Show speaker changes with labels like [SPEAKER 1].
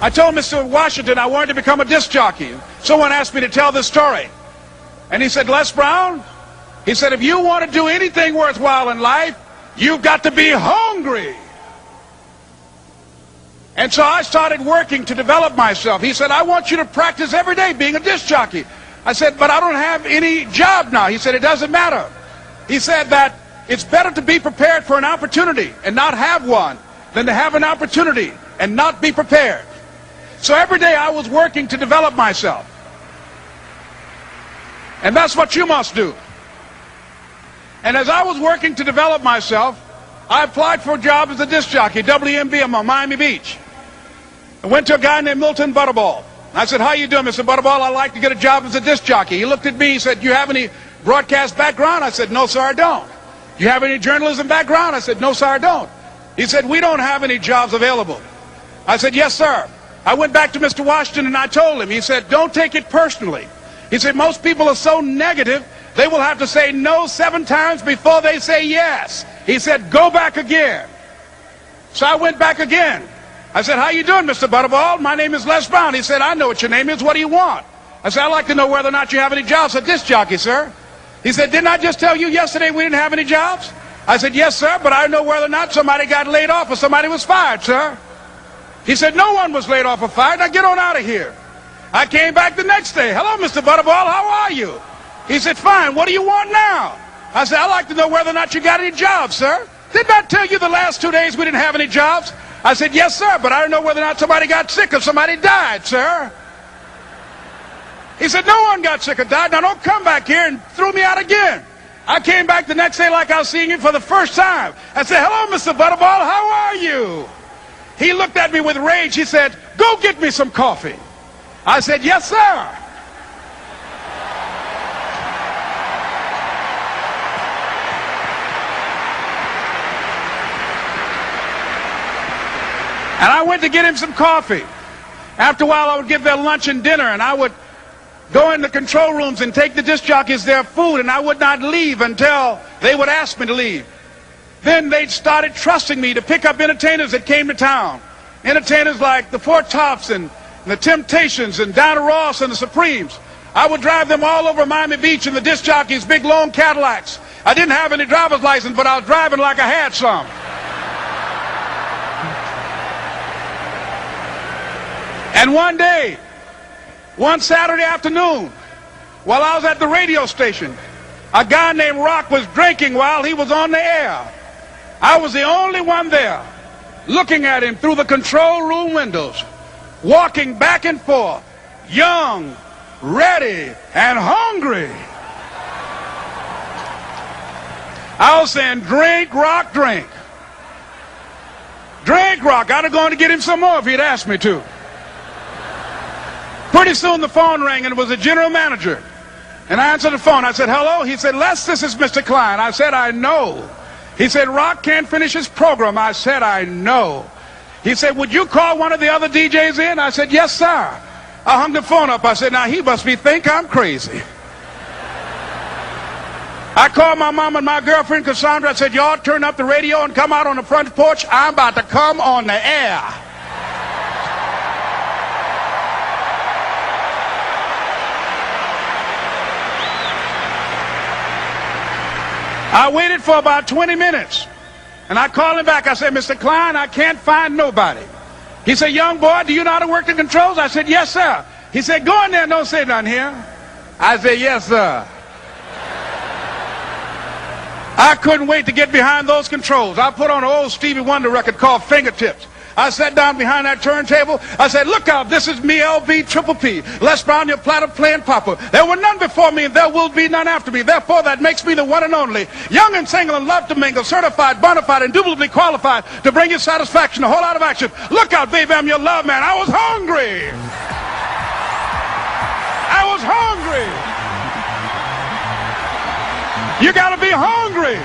[SPEAKER 1] I told Mr. Washington I wanted to become a disc jockey. Someone asked me to tell this story. And he said, Les Brown, he said, if you want to do anything worthwhile in life, you've got to be hungry. And so I started working to develop myself. He said, I want you to practice every day being a disc jockey. I said, but I don't have any job now. He said, it doesn't matter. He said that it's better to be prepared for an opportunity and not have one than to have an opportunity and not be prepared. So every day I was working to develop myself. And that's what you must do. And as I was working to develop myself, I applied for a job as a disc jockey, WMBM on Miami Beach. I went to a guy named Milton Butterball. I said, how you doing, Mr. Butterball? I'd like to get a job as a disc jockey. He looked at me, he said, do you have any broadcast background? I said, no, sir, I don't. Do you have any journalism background? I said, no, sir, I don't. He said, we don't have any jobs available. I said, yes, sir. I went back to Mr. Washington and I told him. He said, don't take it personally. He said, most people are so negative, they will have to say no 7 times before they say yes. He said, go back again. So I went back again. I said, how you doing, Mr. Butterball? My name is Les Brown. He said, I know what your name is. What do you want? I said, I'd like to know whether or not you have any jobs as a disc jockey, sir. He said, didn't I just tell you yesterday we didn't have any jobs? I said, yes, sir, but I know whether or not somebody got laid off or somebody was fired, sir. He said, no one was laid off or fired. Now get on out of here. I came back the next day. Hello, Mr. Butterball, how are you? He said, fine, what do you want now? I said, I'd like to know whether or not you got any jobs, sir. Didn't I tell you the last 2 days we didn't have any jobs? I said, yes, sir, but I don't know whether or not somebody got sick or somebody died, sir. He said, no one got sick or died. Now don't come back here and throw me out again. I came back the next day like I was seeing him for the first time. I said, hello, Mr. Butterball, how are you? He looked at me with rage. He said, go get me some coffee. I said, yes, sir. And I went to get him some coffee. After a while, I would give their lunch and dinner, and I would go in the control rooms and take the disc jockeys their food, and I would not leave until they would ask me to leave. Then they started trusting me to pick up entertainers that came to town. Entertainers like the Four Tops and the Temptations and Donna Ross and the Supremes. I would drive them all over Miami Beach in the disc jockeys' big long Cadillacs. I didn't have any driver's license, but I was driving like I had some. And one day, one Saturday afternoon, while I was at the radio station, a guy named Rock was drinking while he was on the air. I was the only one there, looking at him through the control room windows, walking back and forth, young, ready, and hungry. I was saying, drink, Rock, drink. Drink, Rock. I'd have gone to get him some more if he'd asked me to. Pretty soon the phone rang, and it was the general manager. And I answered the phone. I said, hello? He said, Les, this is Mr. Klein. I said, I know. He said, Rock can't finish his program. I said, I know. He said, would you call one of the other DJs in? I said, yes, sir. I hung the phone up. I said, now he must think I'm crazy. I called my mom and my girlfriend, Cassandra. I said, y'all turn up the radio and come out on the front porch. I'm about to come on the air. I waited for about 20 minutes, and I called him back. I said, Mr. Klein, I can't find nobody. He said, young boy, do you know how to work the controls? I said, yes, sir. He said, go in there and don't say nothing here. I said, yes, sir. I couldn't wait to get behind those controls. I put on an old Stevie Wonder record called Fingertips. I sat down behind that turntable. I said, look out, this is me, LB Triple P. Les Brown, your platter playing papa. There were none before me, and there will be none after me. Therefore, that makes me the one and only. Young and single and love to mingle, certified, bona fide, indubitably qualified to bring you satisfaction, a whole lot of action. Look out, baby, I'm your love man. I was hungry. I was hungry. You gotta be hungry.